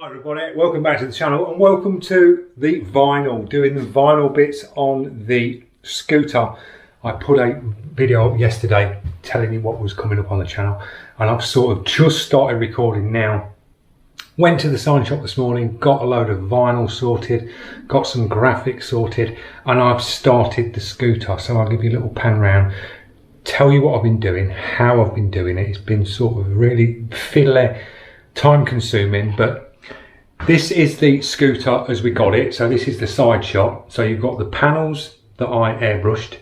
Hi everybody, welcome back to the channel and welcome to the vinyl, doing the vinyl bits on the scooter. I put a video up yesterday telling you what was coming up on the channel and I've sort of just started recording now. Went to the sign shop this morning, got a load of vinyl sorted, got some graphics sorted, and I've started the scooter. So I'll give you a little pan round, tell you what I've been doing, how I've been doing it. It's been sort of really fiddly, time consuming, but this is the scooter as we got it. So this is the side shot. So you've got the panels that I airbrushed,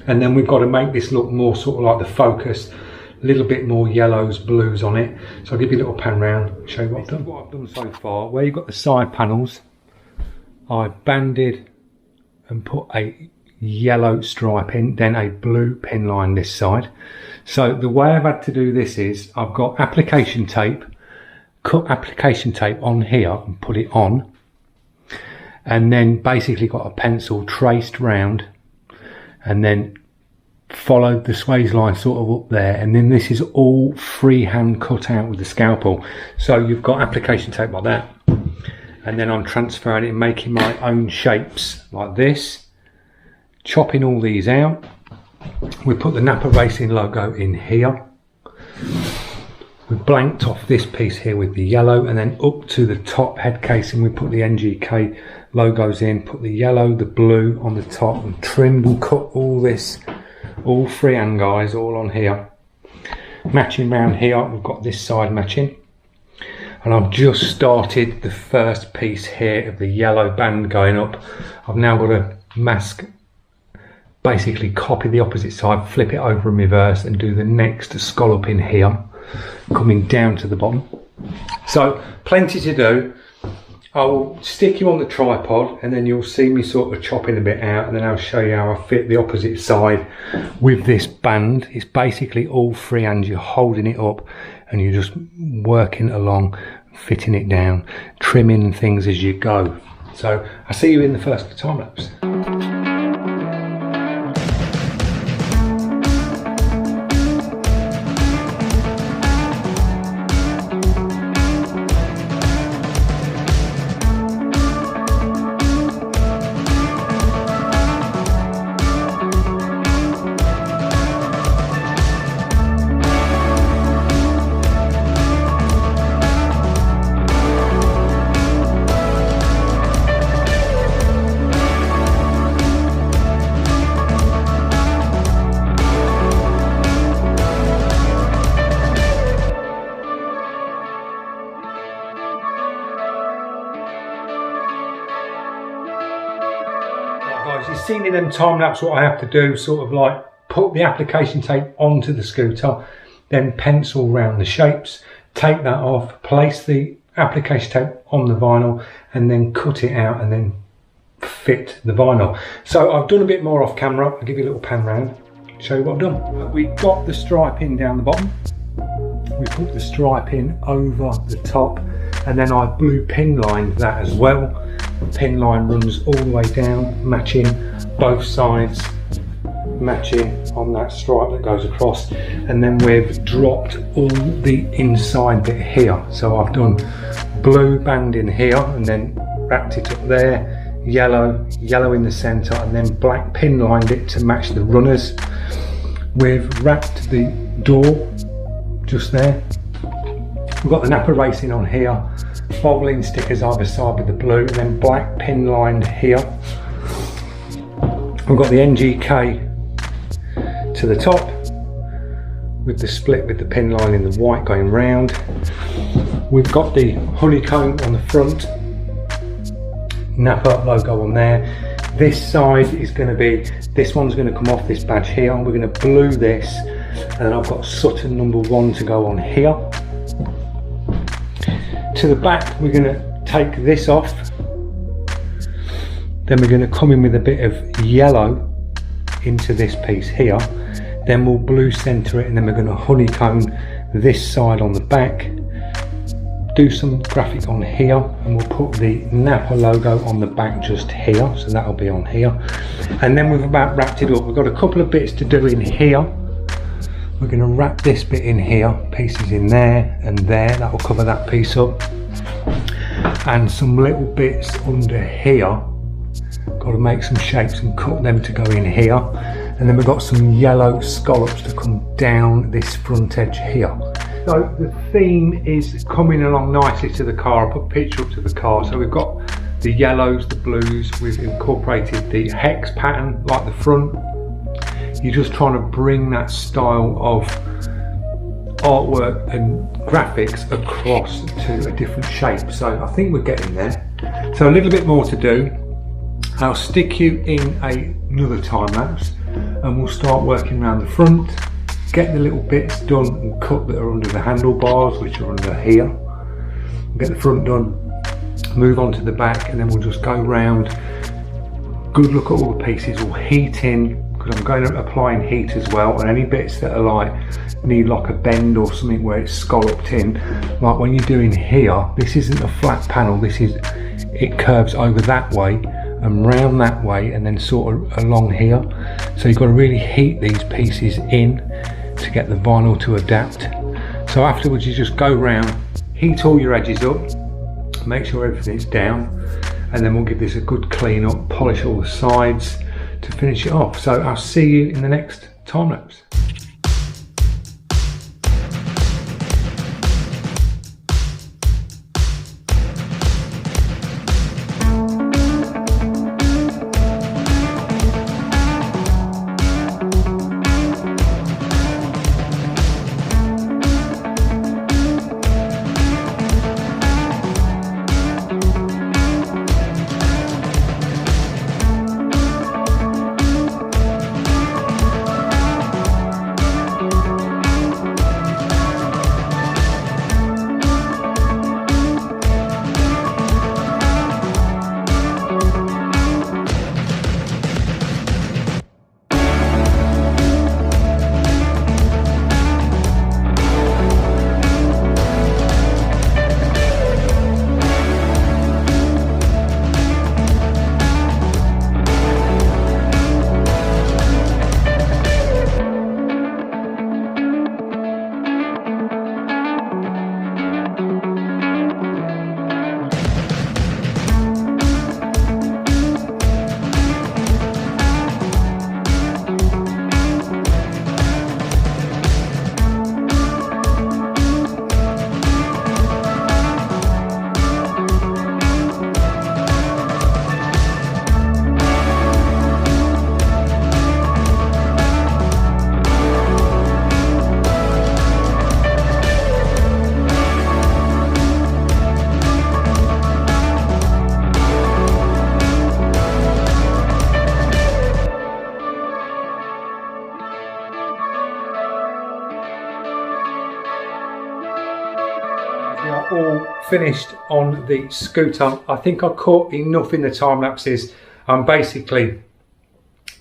and then we've got to make this look more sort of like the Focus, a little bit more yellows, blues on it. So I'll give you a little pan round, show you what I've done. What I've done so far, where you've got the side panels, I banded and put a yellow stripe in, then a blue pin line this side. So the way I've had to do this is I've got application tape, cut application tape on here and put it on, and then basically got a pencil traced round and then followed the swathe line sort of up there, and then this is all freehand cut out with the scalpel. So you've got application tape like that, and then I'm transferring it and making my own shapes like this, chopping all these out. We put the Napa Racing logo in here. We blanked off this piece here with the yellow, and then up to the top head casing we put the NGK logos in, put the yellow, the blue on the top, and trimmed and cut all this, all freehand guys, all on here. Matching round here, we've got this side matching. And I've just started the first piece here of the yellow band going up. I've now got to mask, basically copy the opposite side, flip it over in reverse and do the next scallop in here, coming down to the bottom. So plenty to do. I'll stick you on the tripod and then you'll see me sort of chopping a bit out, and then I'll show you how I fit the opposite side with this band. It's basically all freehand. You're holding it up and you're just working along, fitting it down, trimming things as you go. So I'll see you in the first time lapse. Guys, you've seen in them time lapse what I have to do, sort of like put the application tape onto the scooter, then pencil round the shapes, take that off, place the application tape on the vinyl, and then cut it out and then fit the vinyl. So I've done a bit more off camera. I'll give you a little pan round, show you what I've done. We got the stripe in down the bottom, we put the stripe in over the top, and then I blue pin lined that as well. The pin line runs all the way down, matching both sides, matching on that stripe that goes across, and then we've dropped all the inside bit here. So I've done blue band in here and then wrapped it up there, yellow in the centre, and then black pin lined it to match the runners. We've wrapped the door just there. We've got the Napa Racing on here, bobbling stickers either side with the blue, and then black pin lined here. We've got the NGK to the top with the split with the pin line in the white going round. We've got the honeycomb on the front, Napa logo on there. This side is going to be, this one's going to come off this badge here, and we're going to blue this, and then I've got Sutton #1 to go on here. To the back we're going to take this off, then we're going to come in with a bit of yellow into this piece here, then we'll blue centre it, and then we're going to honeycomb this side on the back, do some graphic on here, and we'll put the Napa logo on the back just here, so that'll be on here. And then we've about wrapped it up. We've got a couple of bits to do in here. We're going to wrap this bit in here, pieces in there and there, that will cover that piece up. and some little bits under here. Got to make some shapes and cut them to go in here, and then we've got some yellow scallops to come down this front edge here. So the theme is coming along nicely to the car. I'll put a picture up to the car. So we've got the yellows, the blues, we've incorporated the hex pattern like the front. You're just trying to bring that style of artwork and graphics across to a different shape. So I think we're getting there. So a little bit more to do. I'll stick you in another time lapse and we'll start working around the front, get the little bits done and cut that are under the handlebars, which are under here. We'll get the front done, move on to the back, and then we'll just go round. Good look at all the pieces, we'll heat in, because I'm going to applying heat as well, and any bits that are like need like a bend or something where it's scalloped in, like when you're doing here, this isn't a flat panel, this is, it curves over that way and round that way and then sort of along here. So you've got to really heat these pieces in to get the vinyl to adapt. So afterwards you just go round, heat all your edges up, make sure everything's down, and then we'll give this a good clean up, polish all the sides to finish it off. So I'll see you in the next time lapse. All finished on the scooter. I think I caught enough in the time lapses. I'm basically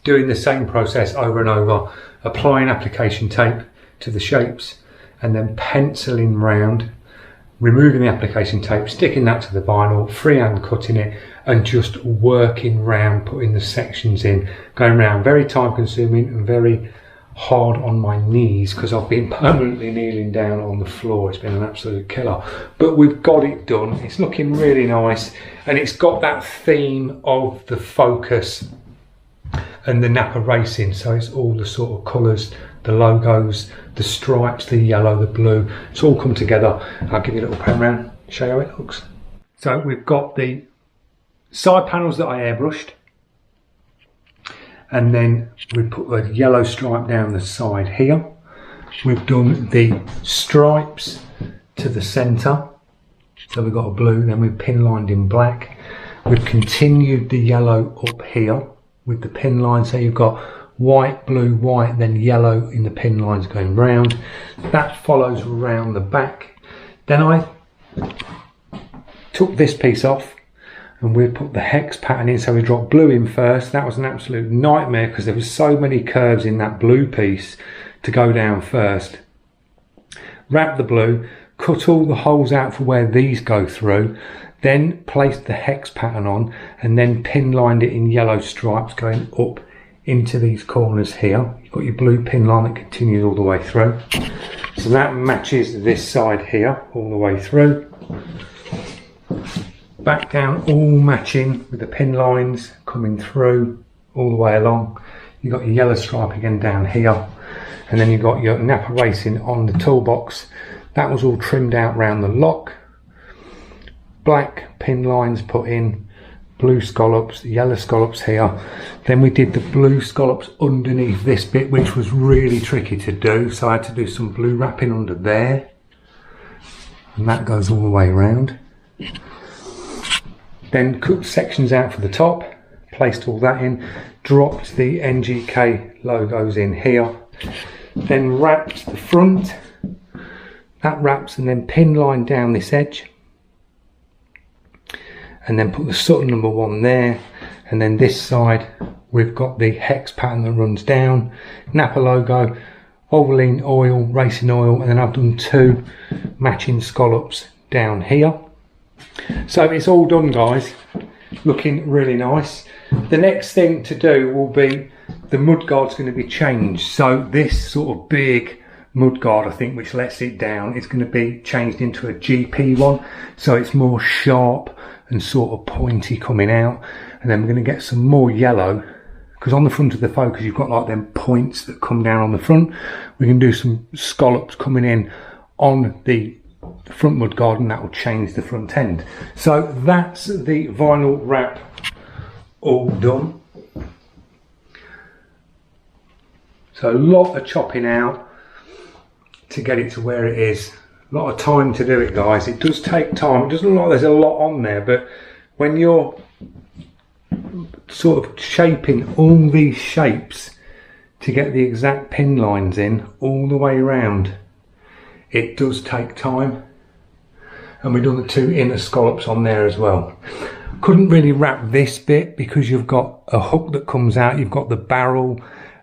doing the same process over and over, applying application tape to the shapes and then penciling round, removing the application tape, sticking that to the vinyl, freehand cutting it and just working round, putting the sections in, going round. Very time consuming and very hard on my knees because I've been permanently kneeling down on the floor. It's been an absolute killer, but we've got it done. It's looking really nice and it's got that theme of the Focus and the Napa racing, so it's all the sort of colours, the logos, the stripes, the yellow, the blue, it's all come together. I'll give you a little pan round, show you how it looks. So we've got the side panels that I airbrushed, and then we put a yellow stripe down the side here. We've done the stripes to the centre, so we've got a blue, then we've pin lined in black. We've continued the yellow up here with the pin line, so you've got white, blue, white, then yellow in the pin lines going round. That follows around the back. Then I took this piece off and we put the hex pattern in, so we dropped blue in first. That was an absolute nightmare because there was so many curves in that blue piece to go down first. Wrap the blue, cut all the holes out for where these go through, then placed the hex pattern on and then pin lined it in yellow stripes going up into these corners here. You've got your blue pin line that continues all the way through. So that matches this side here all the way through. back down all matching with the pin lines coming through all the way along. You've got your yellow stripe again down here, and then you've got your Napa Racing on the toolbox. That was all trimmed out round the lock. Black pin lines put in, blue scallops, yellow scallops here. Then we did the blue scallops underneath this bit, which was really tricky to do, so I had to do some blue wrapping under there, and that goes all the way around. Then cut sections out for the top, placed all that in, dropped the NGK logos in here, then wrapped the front. That wraps and then pin line down this edge, and then put the Sutton number 1 there, and then this side we've got the hex pattern that runs down, Napa logo, Valvoline oil, racing oil, and then I've done 2 matching scallops down here. So it's all done, guys, looking really nice. The next thing to do will be the mudguard's going to be changed. So this sort of big mudguard, I think, which lets it down, is going to be changed into a GP one, so it's more sharp and sort of pointy coming out. And then we're going to get some more yellow, because on the front of the Focus you've got like them points that come down on the front. We can do some scallops coming in on the front mudguard, and that will change the front end. So that's the vinyl wrap all done. So a lot of chopping out to get it to where it is. A lot of time to do it, guys. It does take time. It doesn't look like there's a lot on there, but when you're sort of shaping all these shapes to get the exact pin lines in all the way around, it does take time. And we've done the 2 inner scallops on there as well. Couldn't really wrap this bit because you've got a hook that comes out, you've got the barrel,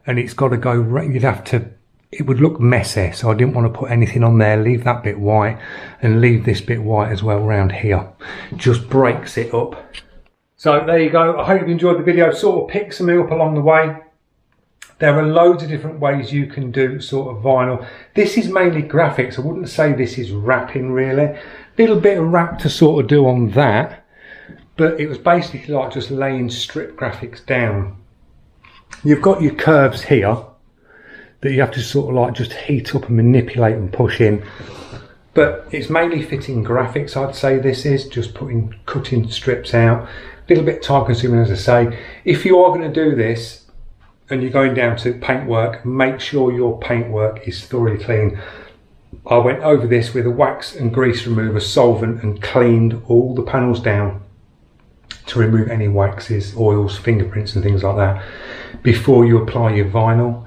and it's got to go, you'd have to, it would look messy, so I didn't want to put anything on there. Leave that bit white and leave this bit white as well around here. Just breaks it up. So there you go. I hope you enjoyed the video. Sort of picked something up along the way. There are loads of different ways you can do sort of vinyl. This is mainly graphics. I wouldn't say this is wrapping really. Little bit of wrap to sort of do on that, but it was basically like just laying strip graphics down. You've got your curves here that you have to sort of like just heat up and manipulate and push in, but it's mainly fitting graphics. I'd say this is just cutting strips out. A little bit time consuming, as I say. If you are going to do this and you're going down to paintwork, make sure your paintwork is thoroughly clean. I went over this with a wax and grease remover solvent and cleaned all the panels down to remove any waxes, oils, fingerprints and things like that before you apply your vinyl.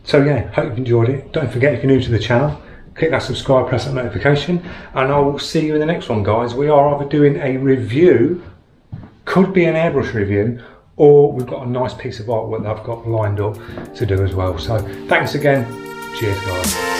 So yeah, hope you've enjoyed it. Don't forget, if you're new to the channel, click that subscribe, press that notification, and I will see you in the next one, guys. We are either doing a review, could be an airbrush review, or we've got a nice piece of artwork that I've got lined up to do as well. So thanks again. Cheers, guys.